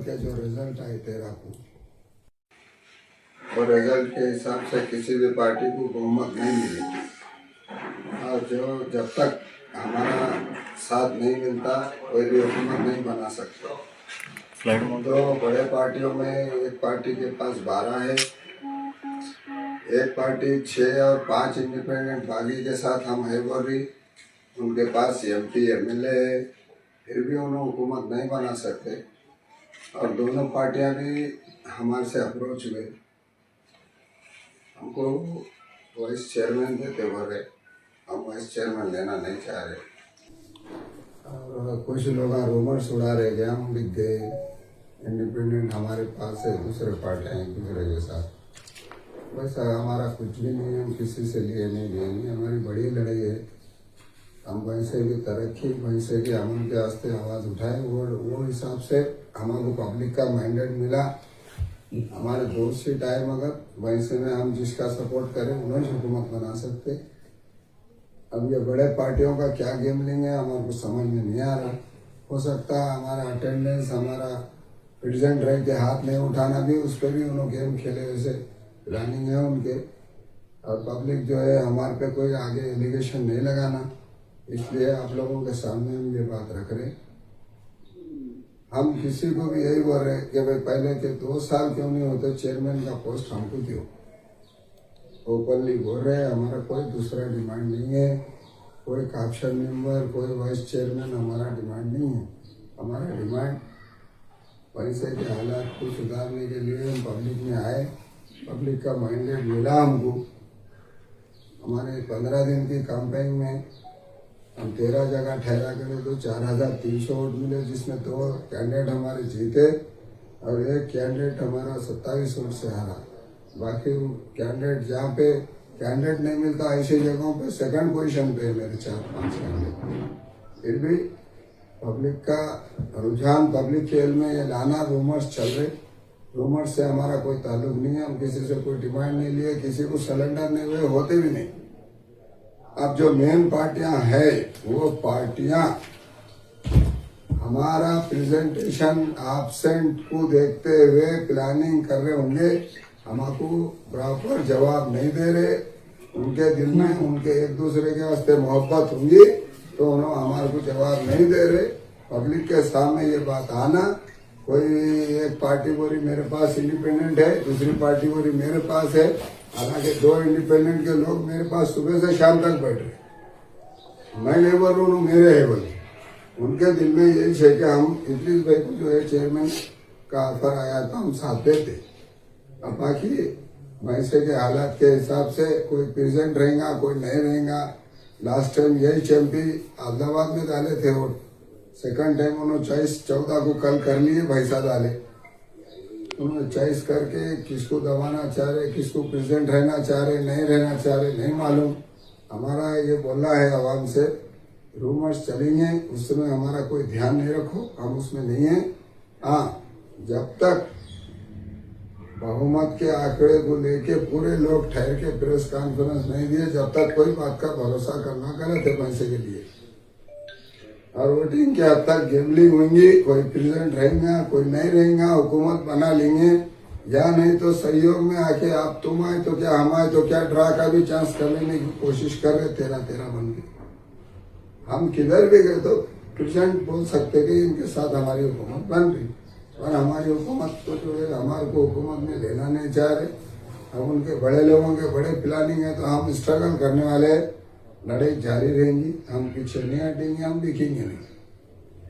के जो रिजल्ट आए 13 को, और रिजल्ट के हिसाब से किसी भी पार्टी को बहुमत नहीं मिली। और जो जब तक हमारा साथ नहीं मिलता कोई भी हुकूमत नहीं बना सकता। तो बड़े पार्टियों में एक पार्टी के पास 12 है, एक पार्टी 6 और 5 इंडिपेंडेंट बागी के साथ हम है बोल रही, उनके पास MP MLA है, फिर भी उन्हें हुकूमत नहीं बना सकते। और दोनों पार्टियां भी हमारे से अप्रोच हुए, हमको वाइस चेयरमैन देते बोल रहे, हम वाइस चेयरमैन लेना नहीं चाह रहे। और कुछ लोग रूमर्स उड़ा रहे कि हम बिक गए, इंडिपेंडेंट हमारे पास है, दूसरे पार्टियां एक दूसरे के साथ। वैसा हमारा कुछ भी नहीं है, हम किसी से लिए नहीं, हमारी बड़ी लड़ाई है। हम वैसे की तरक्की, वैसे की अमन के वास्ते आवाज़ उठाए, वो हिसाब से हमारे पब्लिक का मैंडेट मिला। हमारे 2 सीट आए, मगर वैसे में हम जिसका सपोर्ट करें उन्हें हुकूमत बना सकते। अब ये बड़े पार्टियों का क्या गेमलिंग है हमारे को समझ में नहीं आ रहा। हो सकता है हमारा अटेंडेंस, हमारा प्रेजेंट रह के हाथ नहीं उठाना भी, उस पर भी उन्होंने गेम खेले, वैसे प्लानिंग है उनके। और पब्लिक जो है हमारे पे कोई आगे एलिगेशन नहीं लगाना, इसलिए आप लोगों के सामने हम ये बात रख रहे। हम किसी को भी यही बोल रहे कि भाई पहले के 2 साल क्यों नहीं होते, चेयरमैन का पोस्ट हमको दो। ओपनली बोल रहे हैं, हमारा कोई दूसरा डिमांड नहीं है, कोई काप्शन मेंबर, कोई वाइस चेयरमैन हमारा डिमांड नहीं है। हमारा डिमांड पैसे के हालात को सुधारने के लिए हम पब्लिक में आए, पब्लिक का मैंडेट मिला हमको। हमारे 15 दिन की कैंपेन में हम 13 जगह ठहरा करें तो 4300 वोट मिले, जिसमें 2 कैंडिडेट हमारे जीते और एक कैंडिडेट हमारा 27 वोट से हारा। बाकी कैंडिडेट जहाँ पे कैंडिडेट नहीं मिलता ऐसी जगहों पे सेकंड पोजीशन पे मेरे 4-5 कैंडिडेट। फिर भी पब्लिक का रुझान, पब्लिक खेल में ये लाना, रूमर्स चल रहे, रूमर्स से हमारा कोई ताल्लुक नहीं है। हम किसी से कोई डिमांड नहीं लिए, किसी को सरेंडर नहीं हुए, होते भी नहीं। अब जो मेन पार्टियां है वो पार्टियां हमारा प्रेजेंटेशन एब्सेंट को देखते हुए प्लानिंग कर रहे होंगे, हमको प्रॉपर जवाब नहीं दे रहे। उनके दिल में उनके एक दूसरे के वास्ते मोहब्बत होंगी तो उन्होंने हमारे को जवाब नहीं दे रहे। पब्लिक के सामने ये बात आना, कोई एक पार्टी बोली मेरे पास इंडिपेंडेंट है, दूसरी पार्टी बोली मेरे पास है, हालांकि 2 इंडिपेंडेंट के लोग मेरे पास सुबह से शाम तक बैठ रहे। मैं नहीं बोल रहा हूँ मेरे है बोले, उनके दिल में यही है कि हम इदरीस भाई को जो है चेयरमैन का ऑफर आया था हम साथ देते। अब बाकी वैसे के हालात के हिसाब से कोई प्रेजेंट रहेगा, कोई नहीं रहेगा। लास्ट टाइम यही चैंपी अहमदाबाद में डाले थे वोट, सेकंड टाइम उन्होंने 14 को कल कर लिए, भैसा डाले। उन्होंने चॉइस करके किसको दबाना चाह रहे, किसको प्रेजेंट रहना चाह रहे, नहीं रहना चाह रहे, नहीं मालूम। हमारा ये बोलना है आवाम से, रूमर्स चलेंगे उस समय हमारा कोई ध्यान नहीं रखो, हम उसमें नहीं है। हाँ, जब तक बहुमत के आंकड़े को लेके पूरे लोग ठहर के प्रेस कॉन्फ्रेंस नहीं दिए, जब तक कोई बात का भरोसा करना करे थे पैसे के लिए। और वोटिंग के हद तक गेमलिंग होंगी, कोई प्रेजेंट रहेगा, कोई नहीं रहेगा, हुकूमत बना लेंगे या नहीं तो सहयोग में आके आप तुम आए तो क्या, हम आए तो क्या, ड्रा का भी चांस कर लेने की कोशिश कर रहे 13-13 बन के। हम किधर भी गए तो प्रेजेंट बोल सकते कि इनके साथ हमारी हुकूमत बन रही, और हमारी हुकूमत को जो है हमारे को हुकूमत में लेना नहीं चाह रहे। हम उनके बड़े लोगों के बड़े प्लानिंग है तो हम स्ट्रगल करने वाले, लड़ाई जारी रहेंगी, हम पीछे नहीं हटेंगे, हम दिखेंगे नहीं।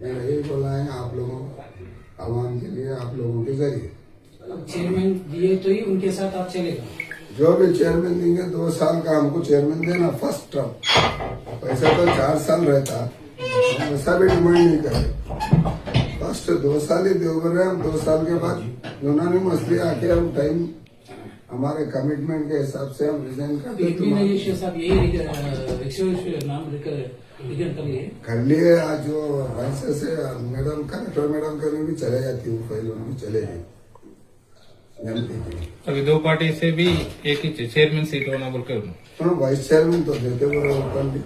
मैंने यही बोला है आप लोगों, आवाम के लिए, आप लोगों के जरिए। चेयरमैन दिए तो ही उनके साथ आप चलेगा? जो भी चेयरमैन देंगे 2 साल का हमको चेयरमैन देना फर्स्ट टर्म, पैसा तो 4 साल रहता, हम ऐसा भी डिमांड नहीं करे। फर्स्ट 2 साल ही दे रहे, हम 2 साल के बाद उन्होंने मसले आके हम टाइम हमारे कमिटमेंट के हिसाब से हम रिजाइन कर कर लिए। आज जो वैसे से मैडम कलेक्टर मैडम कभी भी चले जाती हूँ, पहले उनकी चले गई। अभी 2 पार्टी से भी एक ही चेयरमैन सीट होना बोल कर वाइस चेयरमैन तो देते बोले ओपनली,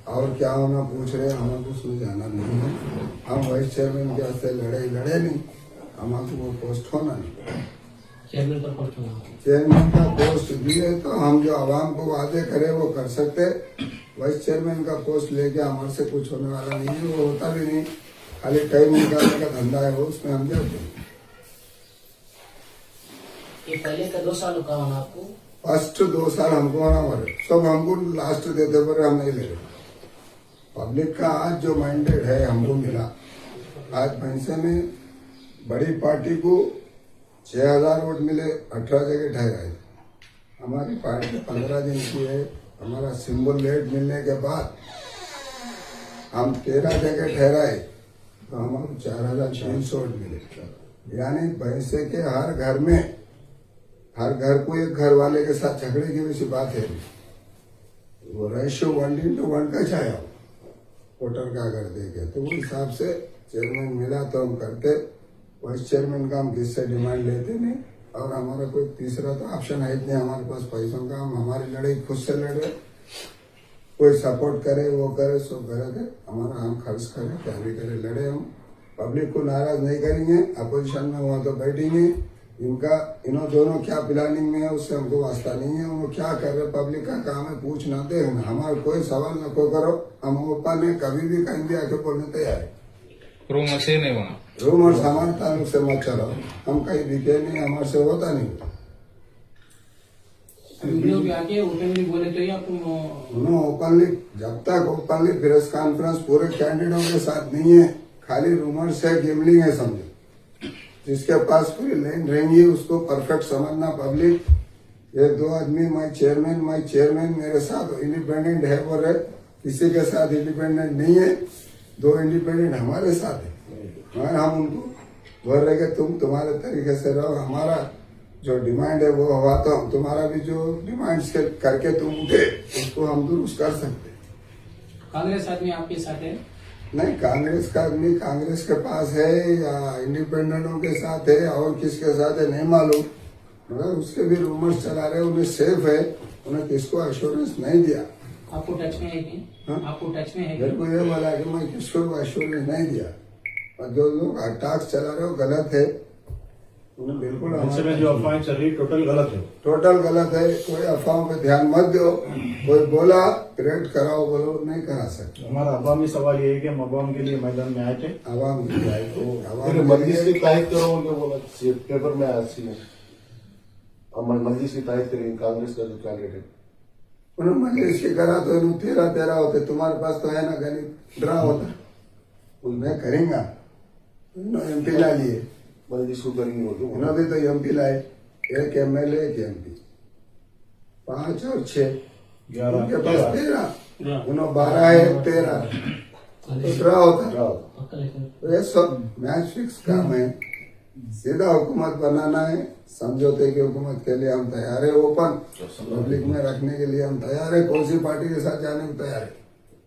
और क्या होना पूछ रहे हैं, हमें कुछ में जाना नहीं है। हम वाइस चेयरमैन के वास्ते लड़े नहीं, हमारे वो पोस्ट होना नहीं। चेयरमैन का पोस्ट होना। चेयरमैन का पोस्ट दिए तो हम जो आवाम को वादे करें वो कर सकते। वाइस चेयरमैन का पोस्ट लेके हमारे से कुछ होने वाला नहीं है, वो होता भी नहीं, खाली टाइम निकालने का धंधा है वो, उसमें हम क्या करें। ये पहले का 2 साल का होना आपको? फर्स्ट 2 साल हमको होना पड़े, सब हमको लास्ट देते पर हम नहीं ले रहे। पब्लिक का आज जो मैंडेट है हमको मिला, आज पैसे में बड़ी पार्टी को 6000 वोट मिले, 18 जगह ठहराए। हमारी पार्टी 15 दिन की है, हमारा सिंबल लेट मिलने के बाद हम 13 जगह ठहराए तो हमारे 4300 वोट मिले। यानी पैसे के हर घर में, हर घर को एक घर वाले के साथ झगड़े की वैसी बात है। वो रेशियो 1:1 का छाया वोटर का अगर देखे तो वो हिसाब से चेयरमैन मिला तो हम करते। वाइस चेयरमैन का हम किससे डिमांड लेते नहीं, और हमारा कोई तीसरा तो ऑप्शन है नहीं हमारे पास पैसों का। हम हमारी लड़ाई खुद से लड़ रहे, कोई सपोर्ट करे वो करे सो करे, हमारा हम खर्च करें क्या भी करे, लड़े हम। पब्लिक को नाराज नहीं करेंगे, अपोजिशन में हुआ तो बैठेंगे। इनका इन्हों दोनों क्या प्लानिंग में है उससे हमको वास्ता नहीं है, वो क्या कर रहे पब्लिक का काम है, पूछना दे ना, हमारा कोई सवाल न को करो। हम ओपन है, कभी भी कहीं भी आके बोलने तैयार है। रूमर से नहीं होना, रूमर्स हमारे ताल्लुक से मत चलाओ, हम कहीं दिखे नहीं, हमारे से होता नहीं। वीडियो भी आके ओपनली बोले तो ही आप उन्होंने ओपनली, जब तक ओपनली प्रेस कॉन्फ्रेंस पूरे कैंडिडेटों के साथ नहीं है, खाली रूमर्स है, गेमलिंग है समझो। जिसके पास पूरी लाइन रहेंगी उसको परफेक्ट समझना पब्लिक। 1-2 आदमी माई चेयरमैन मेरे साथ इंडिपेंडेंट है बोल रहे, किसी के साथ इंडिपेंडेंट नहीं है, 2 इंडिपेंडेंट हमारे साथ है। हम उनको बोल रहे कि तुम तुम्हारे तरीके से रहो, हमारा जो डिमांड है वो हुआ तो हम तुम्हारा भी जो डिमांड्स करके तुम उठे उसको हम दुरुस्त कर सकते। कांग्रेस आदमी आपके साथ है? नहीं, कांग्रेस का आदमी कांग्रेस के पास है या इंडिपेंडेंटों के साथ है और किसके साथ है नहीं मालूम, मगर उसके भी रूमर्स चला रहे, उन्हें सेफ है, उन्हें किसको एश्योरेंस नहीं दिया। आपको टच में है कि? आपको टच में है? मेरे को ये बोला कि मैं किसको एश्योरेंस नहीं दिया, और जो लोग अटैक्स चला रहे हो गलत है, उन्हें बिल्कुल जो अफवाहें चल रही टोटल गलत है, टोटल गलत है। कोई अफवाहों पे ध्यान मत दो, कोई बोला क्रिएट कराओ, बोलो नहीं करा सकते। हमारा अवामी सवाल ये है कि हम अवाम के लिए मैदान में आए थे। आवाम की राय को मजलिस की तायद करो उनको बोला पेपर में आया सी हम मजलिस की तायद करेंगे कांग्रेस का जो कैंडिडेट है। उन्होंने मजलिस की करा तो इन्होंने 13 होते, तुम्हारे पास तो है ना गणित ड्रा होता, मैं करेंगा। MP ला लिए, मजलिस को करेंगे वो तो उन्होंने भी तो MP लाए, 1 MLA 1 MP, 5 और 6 उनके पास 13, उन्होंने 12 है 13 तो ड्रा होता। तो ये सब मैच फिक्स काम है, सीधा हुकूमत बनाना है, समझौते की हुकूमत के लिए हम तैयार है, ओपन पब्लिक में रखने के लिए हम तैयार है, कौन सी पार्टी के साथ जाने को तैयार है,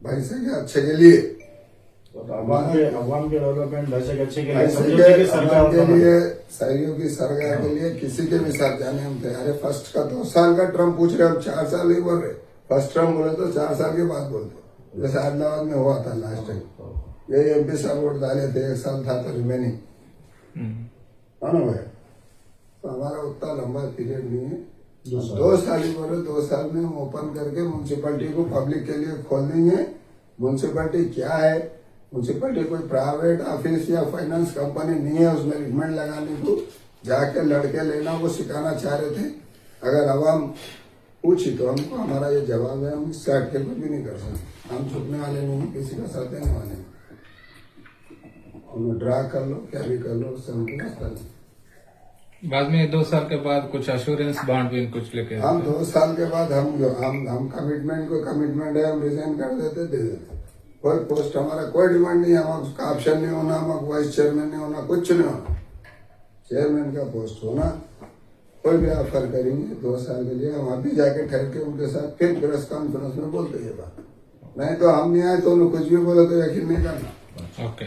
भाई से के अच्छे के लिए, अवाम के डेवलपमेंट वैसे के अच्छे के लिए, ऐसे के लिए, सहयोगी सरकार के लिए किसी के भी साथ जाने हम तैयार है। फर्स्ट का 2 साल का टर्म पूछ रहे, हम 4 साल नहीं बोल रहे, फर्स्ट टर्म बोले तो 4 साल के बाद बोलते, जैसे आदिलाबाद में हुआ था लास्ट टाइम, ये MP साहब वोट डाले थे, 1 साल था तो रिमेनिंग है ना भाई, तो हमारा उतना लंबा पीरियड नहीं है, 2 साल ही बोले, 2 साल में हम ओपन करके म्यूनसिपैलिटी को पब्लिक के लिए खोल देंगे। म्यूनसिपैलिटी क्या है, म्यूनसिपैलिटी कोई प्राइवेट ऑफिस या फाइनेंस कंपनी नहीं है उसमें रिकमेंड लगाने को, जाके लड़के लेना वो सिखाना चाह रहे थे। अगर आवाम पूछी तो हमको हमारा ये जवाब है, हम इससे हटके कुछ भी नहीं कर सकते, हम छुपने वाले नहीं, किसी का साथ देने वाले नहीं, उन्हें ड्रा कर लो क्या भी कर लो, उससे हमको रास्ता नहीं। बाद में 2 साल के बाद कुछ एश्योरेंस बॉन्ड भी कुछ लेके हम 2 साल के बाद हम कमिटमेंट को कमिटमेंट है, हम रिजाइन कर देते दे देते, कोई पोस्ट हमारा कोई डिमांड नहीं है, हमारा उसका ऑप्शन नहीं होना, हमारा वाइस चेयरमैन नहीं होना, कुछ नहीं होना, चेयरमैन का पोस्ट होना, कोई भी ऑफर करेंगे 2 साल के लिए, हम अभी जाके ठहर के उनके साथ फिर प्रेस कॉन्फ्रेंस में बोलते ये बात, नहीं तो हम नहीं आए तो उन्हें कुछ भी बोले तो यकीन नहीं करना। ओके,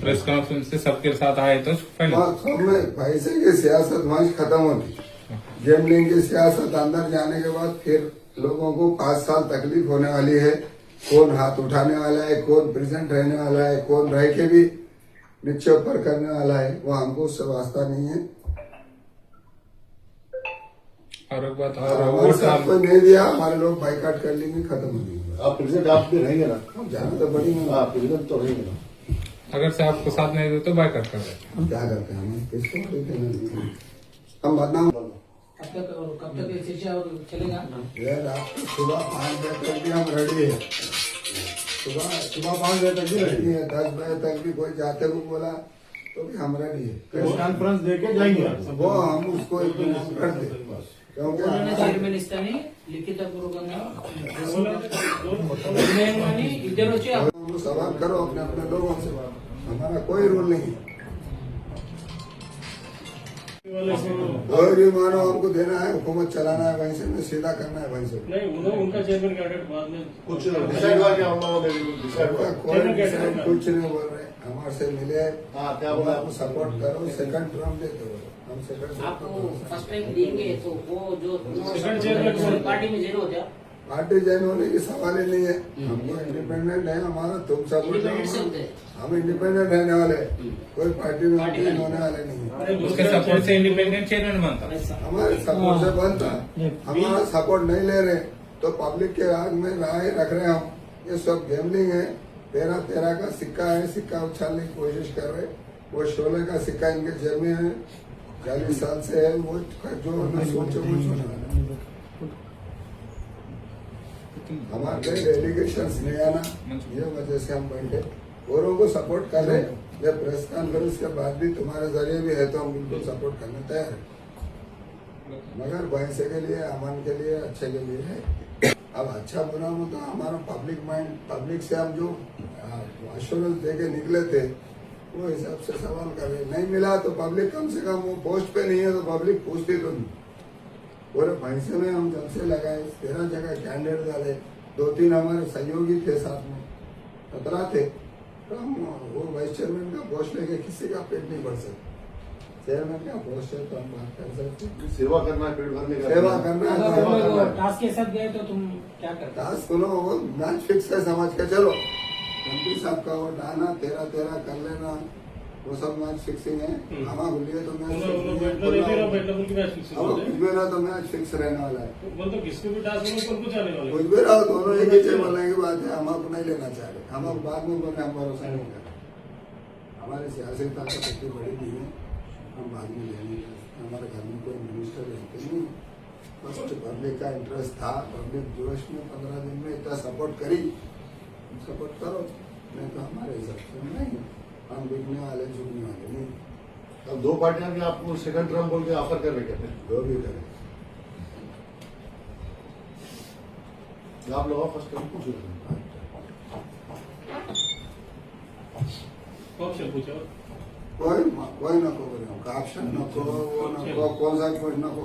प्रेस कॉन्फ्रेंस से सबके साथ आए तो फाइनल पैसे की सियासत वहां खत्म होती, गेमलिंग की सियासत अंदर जाने के बाद फिर लोगों को 5 साल तकलीफ होने वाली है, कौन हाथ उठाने वाला है, कौन प्रेजेंट रहने वाला है, कौन रह के भी नीचे ऊपर करने वाला है, वो हमको उससे वास्ता नहीं है। और एक बात और और हमारे वोट साथ हम कोई नहीं दिया, हमारे लोग बाइकाट कर लेंगे, खत्म हो जाएंगे। आप प्रेसिडेंट आप भी रहेंगे ना? हम जाना तो बड़ी नहीं, हाँ प्रेसिडेंट तो रहेंगे ना। अगर से आपको साथ नहीं दे तो बाइकआउट कर देते हम क्या करते हैं, हमें किसको देना नहीं। हम बदनाम कब तक ये शिक्षा और चलेगा? ये रात को सुबह 5 बजे तक भी हम रेडी है। सुबह 5 बजे तक भी रेडी है, 10 बजे तक भी कोई जाते को बोला तो भी हम रेडी है। प्रेस कॉन्फ्रेंस देके जाएंगे आप। वो हम उसको इम्प्लीमेंट कर दे, क्योंकि उन्होंने हमारा- చైర్మన్ ఇస్తాని లిఖితపూర్వకంగా నిర్ణయం ఇద్దరు వచ్చి हम सवाल करो अपने अपने लोगों से, हमारा कोई रूल नहीं है। कोई भी मानो हमको देना है, हुकूमत चलाना है वहीं से, नहीं सीधा करना है वहीं से। नहीं उनका चेयरमैन कैंडिडेट बाद में कुछ डिसाइड हुआ क्या हम लोगों ने डिसाइड हुआ? कोई decide कुछ नहीं बोल रहे, हमारे से मिले, हाँ क्या बोला? आपको सपोर्ट करो, सेकंड टर्म देते हो, हम सेकंड आपको फर्स्ट टाइम देंगे तो वो जो सेकंड चेयरमैन पार्टी में जरूर होता है पार्टी ज्वाइन होने की सवाल ही नहीं है। हमको इंडिपेंडेंट है, हमारा तुम सपोर्ट इंडिपेंडेंट से होते हैं। हम इंडिपेंडेंट रहने वाले, कोई पार्टी में join होने वाले नहीं है। उसके सपोर्ट से इंडिपेंडेंट चेयरमैन बनता। हमारे सपोर्ट से बनता, हमारा सपोर्ट नहीं ले रहे तो पब्लिक के आग में राय रख रहे हम, ये सब गैमलिंग है। 13 का सिक्का है, सिक्का उछालने की कोशिश कर रहे, वो 16 का सिक्का इनके जेब में है, 40 साल से है, वो जो न सोचे वो चुना। हमारे डेलीगेशन नहीं आना, ये वजह से हम बैठे औरों को सपोर्ट कर रहे। जब प्रेस कॉन्फ्रेंस के बाद भी तुम्हारे जरिए भी है तो हम बिल्कुल सपोर्ट करने तैयार है, मगर भैंसे के लिए, अमन के लिए, अच्छे के लिए है। अब अच्छा बुरा हो तो हमारा पब्लिक माइंड, पब्लिक से हम जो एश्योरेंस दे के निकले थे वो हिसाब से सवाल कर रहे। नहीं मिला तो पब्लिक कम से कम, वो पोस्ट पे नहीं है तो पब्लिक पूछती तो नहीं। पूरे भैंसे में हम जब से लगाए 13 जगह कैंडिडेट डाले, 2-3 हमारे सहयोगी थे साथ में, 17 थे, तो हम वो वाइस चेयरमैन का पोस्ट लेके किसी का पेट नहीं भर सकते। चेयरमैन का पोस्ट है तो हम बात कर सकते, सेवा करना है, पेट भरने का सेवा करना है। अगर सेवा हम करना लोग है। टास्क के साथ गए तो तुम क्या करते? टास्क सुनो, वो मैच फिक्स है, समझ के चलो। एमपी साहब का वोट आना, 13 कर लेना, वो सब मैच फिक्सिंग है। हमारा बोलिए तो मैच तो मैच फिक्स रहने वाला है। मतलब किसको भी टास्क में ऊपर कुछ आने वाले कुछ भी रहो, दोनों एक ही बोलने की बात है। हम आपको नहीं लेना चाह रहे, हम आप बाद में बोले, हम भरोसा नहीं कर रहे। हमारी सियासी ताकत इतनी बड़ी नहीं है, हम बाद में लेंगे। हमारे घर में कोई मिनिस्टर रहते नहीं, बस पब्लिक का इंटरेस्ट था, पब्लिक जोश में 15 दिन में इतना सपोर्ट करी, सपोर्ट करो, नहीं तो हमारे हिसाब से नहीं, हम बिकने वाले झुकने वाले नहीं। अब 2 पार्टियां भी आपको सेकंड टर्म बोल के ऑफर कर रहे कहते हैं, जो भी करें, आप लोग फर्स्ट टर्म पूछ रहे ऑप्शन पूछो कोई नको बोले, ऑप्शन नको, वो नको, कौन सा कोई नको,